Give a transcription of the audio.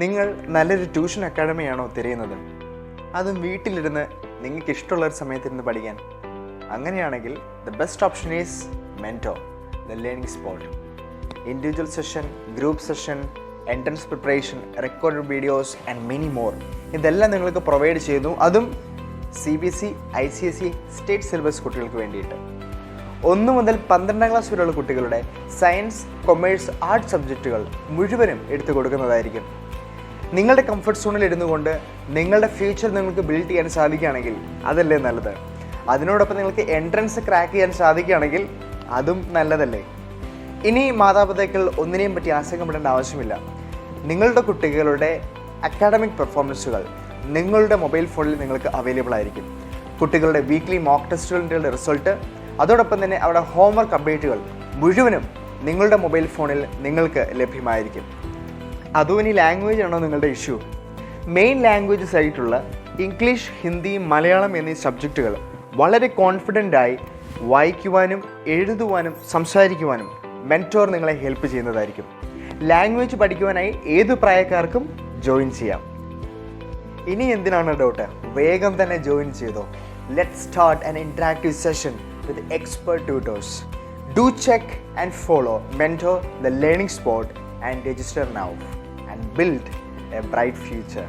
നിങ്ങൾ നല്ലൊരു ട്യൂഷൻ അക്കാഡമിയാണോ തിരയുന്നത്? അതും വീട്ടിലിരുന്ന് നിങ്ങൾക്ക് ഇഷ്ടമുള്ള ഒരു സമയത്തിരുന്ന് പഠിക്കാൻ. അങ്ങനെയാണെങ്കിൽ the best option is mentor, the learning spot. Individual session, group session, entrance preparation, recorded videos and many more ഇതെല്ലാം നിങ്ങൾക്ക് പ്രൊവൈഡ് ചെയ്യുന്നു. അതും CBSE, ICSE സ്റ്റേറ്റ് സിലബസ് കുട്ടികൾക്ക് വേണ്ടിയിട്ട്. 1 മുതൽ 12ാം ക്ലാസ് വരെയുള്ള കുട്ടികളുടെ സയൻസ്, കൊമേഴ്സ്, ആർട്സ് സബ്ജക്റ്റുകൾ മുഴുവനും എടുത്തു കൊടുക്കുന്നതായിരിക്കും. നിങ്ങളുടെ കംഫർട്ട് സോണിൽ ഇരുന്നു കൊണ്ട് നിങ്ങളുടെ ഫ്യൂച്ചർ നിങ്ങൾക്ക് ബിൽഡ് ചെയ്യാൻ സാധിക്കുകയാണെങ്കിൽ അതല്ലേ നല്ലത്. അതിനോടൊപ്പം നിങ്ങൾക്ക് എൻട്രൻസ് ക്രാക്ക് ചെയ്യാൻ സാധിക്കുകയാണെങ്കിൽ അതും നല്ലതല്ലേ. ഇനി മാതാപിതാക്കൾ ഒന്നിനെയും പറ്റി ആശങ്കപ്പെടേണ്ട ആവശ്യമില്ല. നിങ്ങളുടെ കുട്ടികളുടെ അക്കാഡമിക് പെർഫോമൻസുകൾ നിങ്ങളുടെ മൊബൈൽ ഫോണിൽ നിങ്ങൾക്ക് അവൈലബിൾ ആയിരിക്കും. കുട്ടികളുടെ വീക്ക്ലി മോക്ക് ടെസ്റ്റുകളുടെ റിസൾട്ട്, അതോടൊപ്പം തന്നെ അവരുടെ ഹോംവർക്ക് അപ്ഡേറ്റുകൾ മുഴുവനും നിങ്ങളുടെ മൊബൈൽ ഫോണിൽ നിങ്ങൾക്ക് ലഭ്യമായിരിക്കും. അതും ഇനി ലാംഗ്വേജ് ആണോ നിങ്ങളുടെ ഇഷ്യൂ? മെയിൻ ലാംഗ്വേജസ് ആയിട്ടുള്ള ഇംഗ്ലീഷ്, ഹിന്ദി, മലയാളം എന്നീ സബ്ജക്റ്റുകൾ വളരെ കോൺഫിഡൻ്റായി വായിക്കുവാനും എഴുതുവാനും സംസാരിക്കുവാനും മെൻറ്റോർ നിങ്ങളെ ഹെൽപ്പ് ചെയ്യുന്നതായിരിക്കും. ലാംഗ്വേജ് പഠിക്കുവാനായി ഏതു പ്രായക്കാർക്കും ജോയിൻ ചെയ്യാം. ഇനി എന്തിനാണ് ഡൗട്ട്? വേഗം തന്നെ ജോയിൻ ചെയ്തോ. Let's start an interactive session with expert tutors. Do check and follow Mentor, the learning spot, and register now and build a bright future.